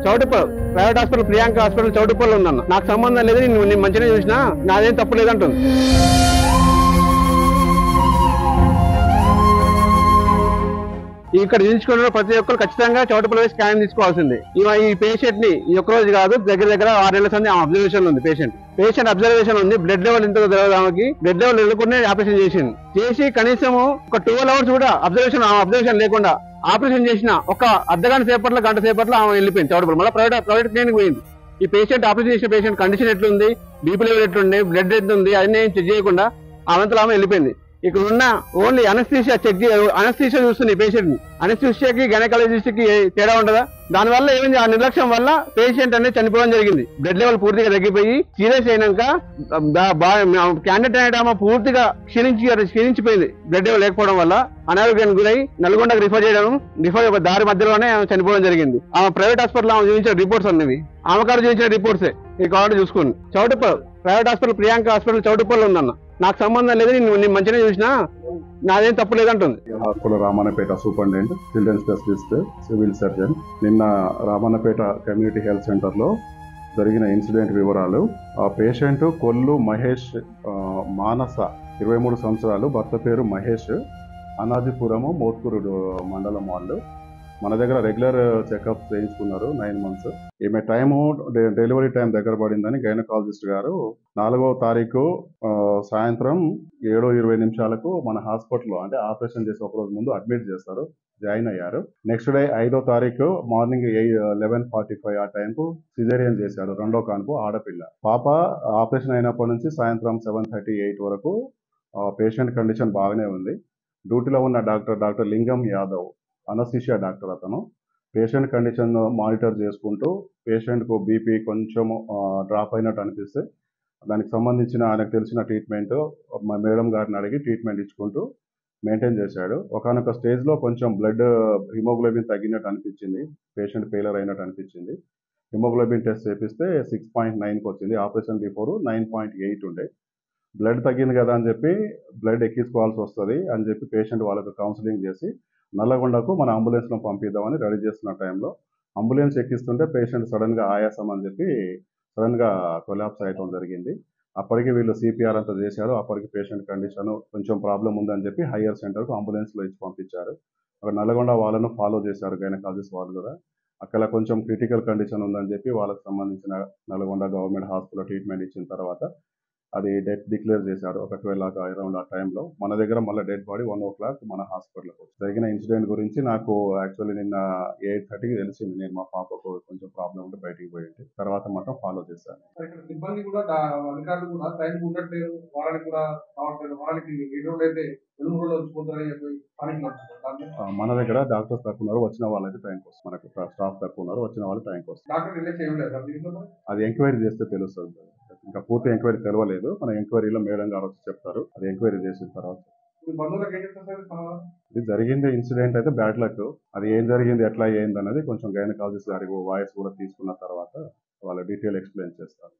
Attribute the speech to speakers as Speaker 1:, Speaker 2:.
Speaker 1: Choutuppal private hospital Priyanka hospital Choutuppal ఉందన్న. నాకు సంబంధం లేదు, నేను మంచిగా చూసినా నాదేం తప్పు లేదంటుంది. ఇక్కడ చూపించుకున్న ప్రతి ఒక్కరు ఖచ్చితంగా చౌటుప్పల్ వేసి స్కాన్ తీసుకోవాల్సింది. ఈ పేషెంట్ ని ఈ ఒక్క రోజు కాదు, దగ్గర 6 నెలల సంది అబ్జర్వేషన్ ఉంది. పేషెంట్ అబ్జర్వేషన్ ఉంది. బ్లడ్ లెవెల్ ఇంత తెలియదానికి బ్లడ్ లెవెల్ వెళ్ళకుండా ఆపరేషన్ చేసి కనీసం ఒక 12 hours కూడా అబ్జర్వేషన్ లేకుండా ఆపరేషన్ చేసిన ఒక అర్ధగంట సేపట్లో గంట సేపట్లో ఆమె వెళ్ళిపోయింది చౌటుప్పల్. మళ్ళీ ప్రైవేట్ క్లినిక్ పోయింది. ఈ పేషెంట్ ఆపరేషన్ చేసిన పేషెంట్ కండిషన్ ఎట్లుంది, బీపీ లెవెల్ ఎట్లుంది, బ్లడ్ ఎంత ఉంది, అన్ని చెక్ చేయకుండా ఆమె వెళ్ళిపోయింది. ఇక్కడ ఉన్న ఓన్లీ అనస్థీషియా అనస్థీషియా చూస్తుంది పేషెంట్ ని. అనస్థీషియాకి గైనకాలజిస్ట్ కి తేడా ఉండదా? దానివల్ల ఏమైంది, ఆ నిర్లక్ష్యం వల్ల పేషెంట్ అనేది చనిపోవడం జరిగింది. బ్లడ్ లెవెల్ పూర్తిగా తగ్గిపోయి సీరియస్ అయినాక క్యాండిడేట్ అనేది ఆమె పూర్తిగా క్షీణించిపోయింది. బ్లడ్ లెవెల్ లేకపోవడం వల్ల అనారోగ్యానికి గురై నల్గొండకు రిఫర్ దారి మధ్యలోనే ఆమె చనిపోవడం జరిగింది. ఆమె ప్రైవేట్ హాస్పిటల్ ఆమె చూపించిన రిపోర్ట్స్ అన్నవి ఆమె కాదు చూపించిన రిపోర్ట్సే ఈ కార్డు చూసుకోండి. Choutuppal private hospital Priyanka hospital Choutuppal ఉందన్న. నాకు సంబంధం లేదు, నేను మంచిగా చూసినా నాదేం తప్పు లేదంటుంది.
Speaker 2: Hospital Ramannapeta superintendent, children specialist, civil surgeon. నిన్న రామన్నపేట కమ్యూనిటీ హెల్త్ సెంటర్ లో జరిగిన ఇన్సిడెంట్ వివరాలు. ఆ పేషెంట్ కొల్లు మహేష్, మానస 23 సంవత్సరాలు, భర్త పేరు మహేష్, అనాదిపురము మోత్కూరు మండలం వాళ్ళు. మన దగ్గర రెగ్యులర్ చెకప్ చేయించుకున్నారు 9 months. ఈమె డెలివరీ టైం దగ్గర పడిందని గైనకాలజిస్ట్ గారు 4వ తారీఖు సాయంత్రం 7:20 మన హాస్పిటల్లో, అంటే ఆపరేషన్ చేసి ఒక రోజు ముందు అడ్మిట్ చేస్తారు, జాయిన్ అయ్యారు. నెక్స్ట్ డే 5వ తారీఖు మార్నింగ్ 11:45 ఆ టైంకు సిజేరియన్ చేశారు. 2వ కాన్పు ఆడపిల్ల. పాప ఆపరేషన్ అయినప్పటి నుంచి సాయంత్రం 7:38 వరకు పేషెంట్ కండిషన్ బాగానే ఉంది. డ్యూటీలో ఉన్న డాక్టర్ లింగం యాదవ్, అనస్థీషియా డాక్టర్, అతను పేషెంట్ కండిషన్ మానిటర్ చేసుకుంటూ పేషెంట్కు బీపీ కొంచెం డ్రాప్ అయినట్టు అనిపిస్తే దానికి సంబంధించిన ఆయనకు తెలిసిన ట్రీట్మెంట్ మేడం గారిని అడిగి ట్రీట్మెంట్ ఇచ్చుకుంటూ మెయింటైన్ చేశాడు. ఒకనొక స్టేజ్లో కొంచెం బ్లడ్ హిమోగ్లోబిన్ తగ్గినట్టు అనిపించింది, పేషెంట్ ఫెయిలర్ అయినట్టు అనిపించింది. హిమోగ్లోబిన్ టెస్ట్ చేపిస్తే 6.9కి వచ్చింది. ఆపరేషన్ బిఫోర్ 9.8 ఉండే. బ్లడ్ తగ్గింది కదా అని చెప్పి బ్లడ్ ఎక్కించుకోవాల్సి వస్తుంది అని చెప్పి పేషెంట్ వాళ్ళకు కౌన్సిలింగ్ చేసి నల్లగొండకు మన అంబులెన్స్లో పంపిద్దామని రెడీ చేస్తున్న టైంలో అంబులెన్స్ ఎక్కిస్తుంటే పేషెంట్ సడన్గా ఆయాసం అని చెప్పి సడన్గా కొలాప్స్ అయ్యడం జరిగింది. అప్పటికి వీళ్ళు సిపిఆర్ అంతా చేశారు. అప్పటికి పేషెంట్ కండిషన్ కొంచెం ప్రాబ్లం ఉందని చెప్పి హయ్యర్ సెంటర్కు అంబులెన్స్లో ఇచ్చి పంపించారు. అక్కడ నల్లగొండ వాళ్ళను ఫాలో చేశారు గైనకాలజిస్ట్ వాళ్ళు కూడా. అక్కడ కొంచెం క్రిటికల్ కండిషన్ ఉందని చెప్పి వాళ్ళకి సంబంధించిన నల్గొండ గవర్నమెంట్ హాస్పిటల్ ట్రీట్మెంట్ ఇచ్చిన తర్వాత అది డెత్ డిక్లేర్ చేశారు. ఒక 12 అరౌండ్ ఆ టైంలో మన దగ్గర మళ్ళీ డెడ్ బాడీ 1 o'clock మన హాస్పిటల్కి వచ్చి. జరిగిన ఇన్సిడెంట్ గురించి నాకు యాక్చువల్లీ నిన్న 8:30కి తెలిసింది. నేను మా పాపకు కొంచెం ప్రాబ్లం ఉంటే బయటికి పోయింది, తర్వాత మాత్రం ఫాలో చేశాను. మన దగ్గర డాక్టర్స్ తక్కువ ఉన్నారు, వచ్చిన వాళ్ళైతే టైంకి వస్తారు. మనకు స్టాఫ్ తక్కువ ఉన్నారు, వచ్చిన వాళ్ళు టైంకి వస్తారు. అది ఎంక్వైరీ చేస్తే తెలుస్తుంది. ఇంకా పూర్తి ఎంక్వైరీ తెలవలేదు. మన ఎంక్వైరీలో మేడం గారు వచ్చి చెప్తారు. అది ఎంక్వైరీ చేసిన తర్వాత. ఇది జరిగింది ఇన్సిడెంట్ అయితే బ్యాడ్ లక్. అది ఏం జరిగింది, ఎట్లా అయ్యింది అనేది కొంచెం గైనకాలజిస్ట్ గారి వాయిస్ కూడా తీసుకున్న తర్వాత వాళ్ళ డీటెయిల్ ఎక్స్ప్లెయిన్ చేస్తారు.